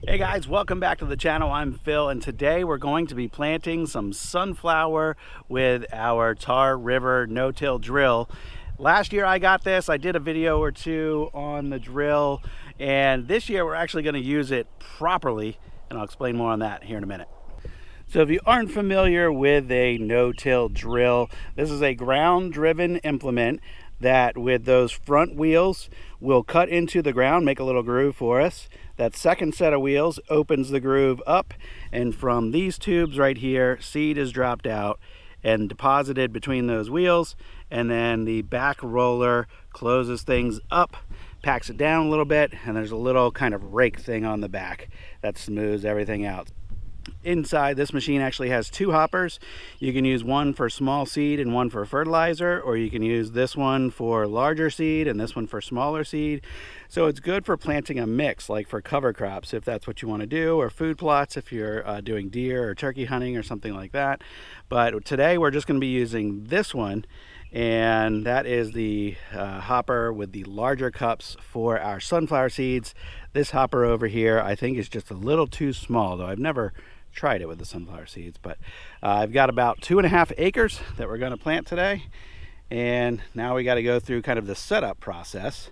Hey guys, welcome back to the channel. I'm Phil, and today we're going to be planting some sunflower with our Tar River no-till drill. Last year I got this, I did a video or two on the drill, and this year we're actually going to use it properly, and I'll explain more on that here in a minute. So if you aren't familiar with a no-till drill, this is a ground-driven implement that with those front wheels will cut into the ground, make a little groove for us. That second set of wheels opens the groove up, and from these tubes right here, seed is dropped out and deposited between those wheels, and then the back roller closes things up, packs it down a little bit, and there's a little kind of rake thing on the back that smooths everything out. Inside, this machine actually has two hoppers. You can use one for small seed and one for fertilizer, or you can use this one for larger seed and this one for smaller seed. So it's good for planting a mix, like for cover crops if that's what you want to do, or food plots if you're doing deer or turkey hunting or something like that. But today we're just going to be using this one, and that is the hopper with the larger cups for our sunflower seeds. This hopper over here I think is just a little too small, though I've never tried it with the sunflower seeds. But I've got about 2.5 acres that we're going to plant today, and now we got to go through kind of the setup process.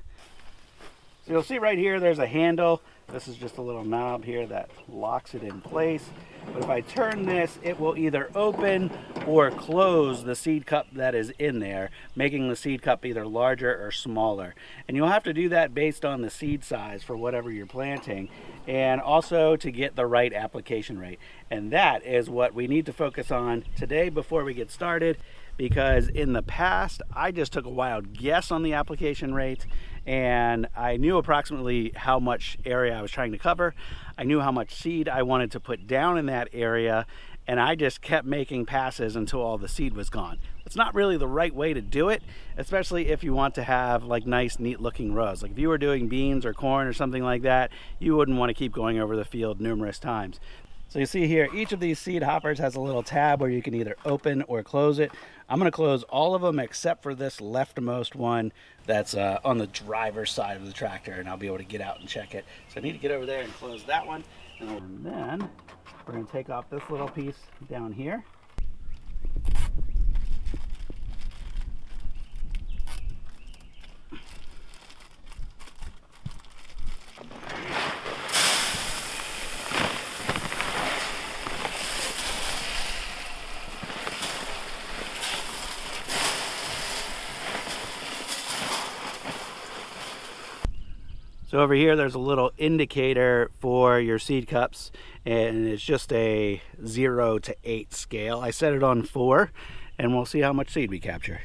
So you'll see right here there's a handle. This is just a little knob here that locks it in place. But if I turn this, it will either open or close the seed cup that is in there, making the seed cup either larger or smaller. And you'll have to do that based on the seed size for whatever you're planting, and also to get the right application rate. And that is what we need to focus on today before we get started, because in the past I just took a wild guess on the application rate, and I knew approximately how much area I was trying to cover. I knew how much seed I wanted to put down in that area, and I just kept making passes until all the seed was gone. It's not really the right way to do it, especially if you want to have like nice, neat looking rows. Like if you were doing beans or corn or something like that, you wouldn't want to keep going over the field numerous times. So you see here, each of these seed hoppers has a little tab where you can either open or close it. I'm going to close all of them except for this leftmost one that's on the driver's side of the tractor, and I'll be able to get out and check it. So I need to get over there and close that one. And then we're going to take off this little piece down here. So over here there's a little indicator for your seed cups, and it's just a 0 to 8 scale. I set it on 4, and we'll see how much seed we capture.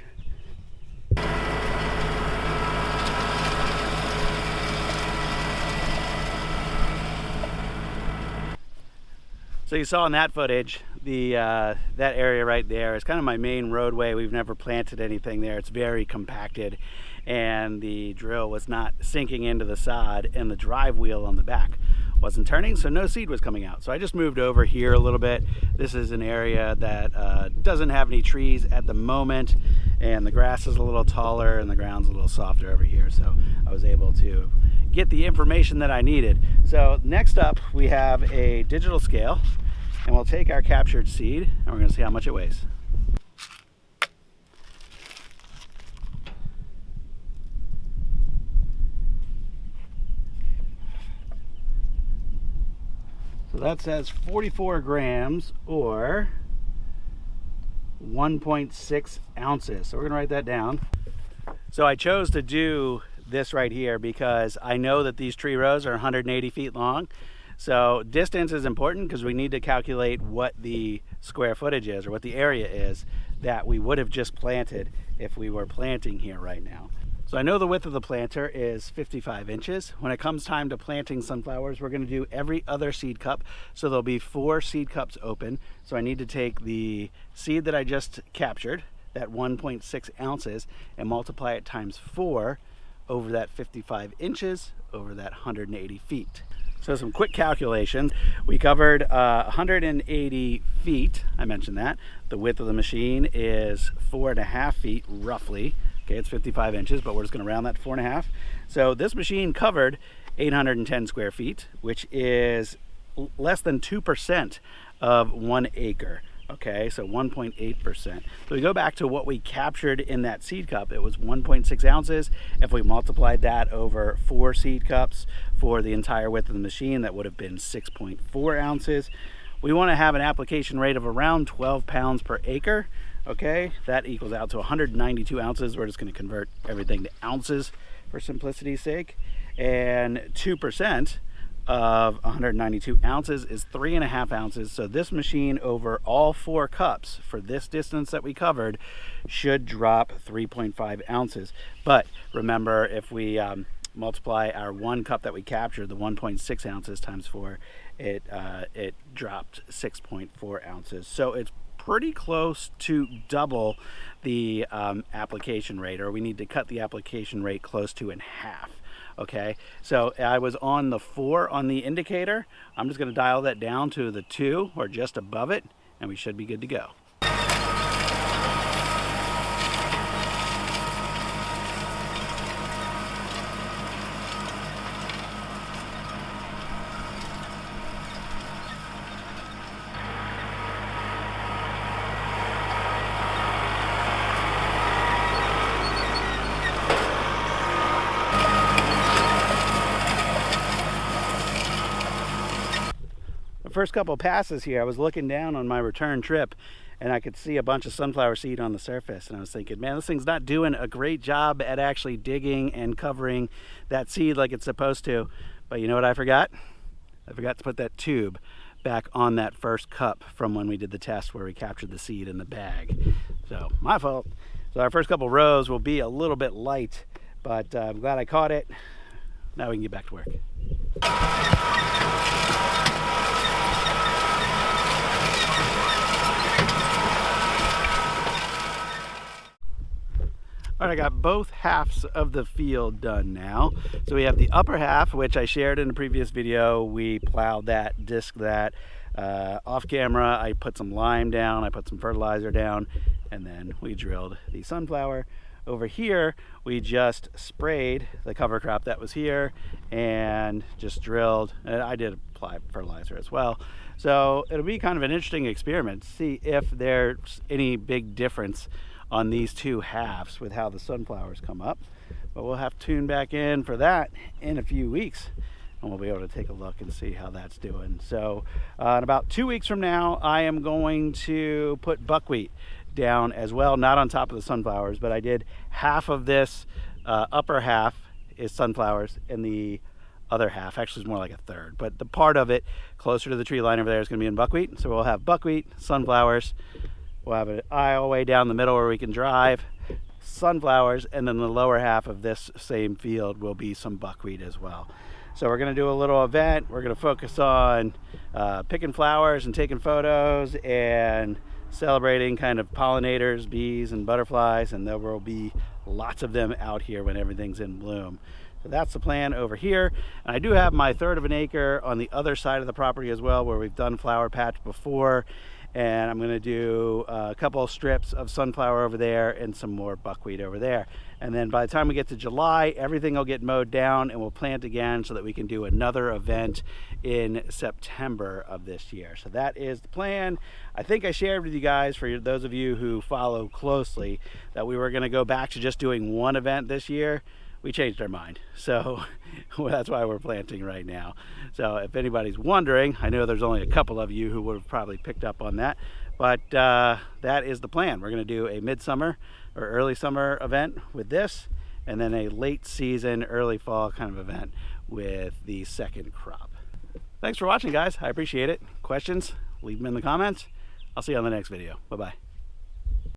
So you saw in that footage, that area right there is kind of my main roadway. We've never planted anything there. It's very compacted, and the drill was not sinking into the sod, and the drive wheel on the back wasn't turning, so no seed was coming out. So I just moved over here a little bit. This is an area that doesn't have any trees at the moment, and the grass is a little taller and the ground's a little softer over here, so I was able to get the information that I needed. So next up we have a digital scale, and we'll take our captured seed and we're going to see how much it weighs. So that says 44 grams or 1.6 ounces. So we're going to write that down. So I chose to do this right here because I know that these tree rows are 180 feet long. So distance is important because we need to calculate what the square footage is, or what the area is that we would have just planted if we were planting here right now. So I know the width of the planter is 55 inches. When it comes time to planting sunflowers, we're going to do every other seed cup. So there'll be 4 seed cups open. So I need to take the seed that I just captured, that 1.6 ounces, and multiply it times 4 over that 55 inches over that 180 feet. So some quick calculations. We covered 180 feet, I mentioned that. The width of the machine is 4.5 feet roughly. Okay, it's 55 inches, but we're just gonna round that to 4.5. So this machine covered 810 square feet, which is less than 2% of 1 acre. Okay, so 1.8%. So we go back to what we captured in that seed cup. It was 1.6 ounces. If we multiplied that over 4 seed cups for the entire width of the machine, that would have been 6.4 ounces. We want to have an application rate of around 12 pounds per acre. Okay, that equals out to 192 ounces. We're just going to convert everything to ounces for simplicity's sake. And 2% of 192 ounces is 3.5 ounces. So this machine over all 4 cups for this distance that we covered should drop 3.5 ounces. But remember, if we multiply our 1 cup that we captured, the 1.6 ounces times 4, it dropped 6.4 ounces. So it's pretty close to double the application rate, or we need to cut the application rate close to in half. Okay, so I was on the 4 on the indicator. I'm just going to dial that down to the 2 or just above it, and we should be good to go. The first couple passes here, I was looking down on my return trip and I could see a bunch of sunflower seed on the surface, and I was thinking, man, this thing's not doing a great job at actually digging and covering that seed like it's supposed to. But you know what I forgot? I forgot to put that tube back on that first cup from when we did the test where we captured the seed in the bag. So my fault. So our first couple rows will be a little bit light, but I'm glad I caught it. Now we can get back to work. All right, I got both halves of the field done now. So we have the upper half, which I shared in a previous video. We plowed that, disked that. Off camera, I put some lime down, I put some fertilizer down, and then we drilled the sunflower. Over here, we just sprayed the cover crop that was here and just drilled, and I did apply fertilizer as well. So it'll be kind of an interesting experiment to see if there's any big difference on these 2 halves with how the sunflowers come up. But we'll have to tune back in for that in a few weeks, and we'll be able to take a look and see how that's doing. So in about 2 weeks from now, I am going to put buckwheat down as well, not on top of the sunflowers, but I did half of this upper half is sunflowers, and the other half actually is more like a third, but the part of it closer to the tree line over there is going to be in buckwheat. So we'll have buckwheat, sunflowers. We'll have an aisleway down the middle where we can drive, sunflowers, and then the lower half of this same field will be some buckwheat as well. So we're going to do a little event. We're going to focus on picking flowers and taking photos and celebrating kind of pollinators, bees, and butterflies, and there will be lots of them out here when everything's in bloom. So that's the plan over here. And I do have my 1/3 of an acre on the other side of the property as well, where we've done flower patch before. And I'm going to do a couple of strips of sunflower over there and some more buckwheat over there. And then by the time we get to July, everything will get mowed down and we'll plant again so that we can do another event in September of this year. So that is the plan. I think I shared with you guys, for those of you who follow closely, that we were going to go back to just doing 1 event this year. We changed our mind, so that's why we're planting right now. So if anybody's wondering, I know there's only a couple of you who would have probably picked up on that, but that is the plan. We're going to do a midsummer or early summer event with this, and then a late season, early fall kind of event with the second crop. Thanks for watching, guys. I appreciate it. Questions, leave them in the comments. I'll see you on the next video. Bye-bye.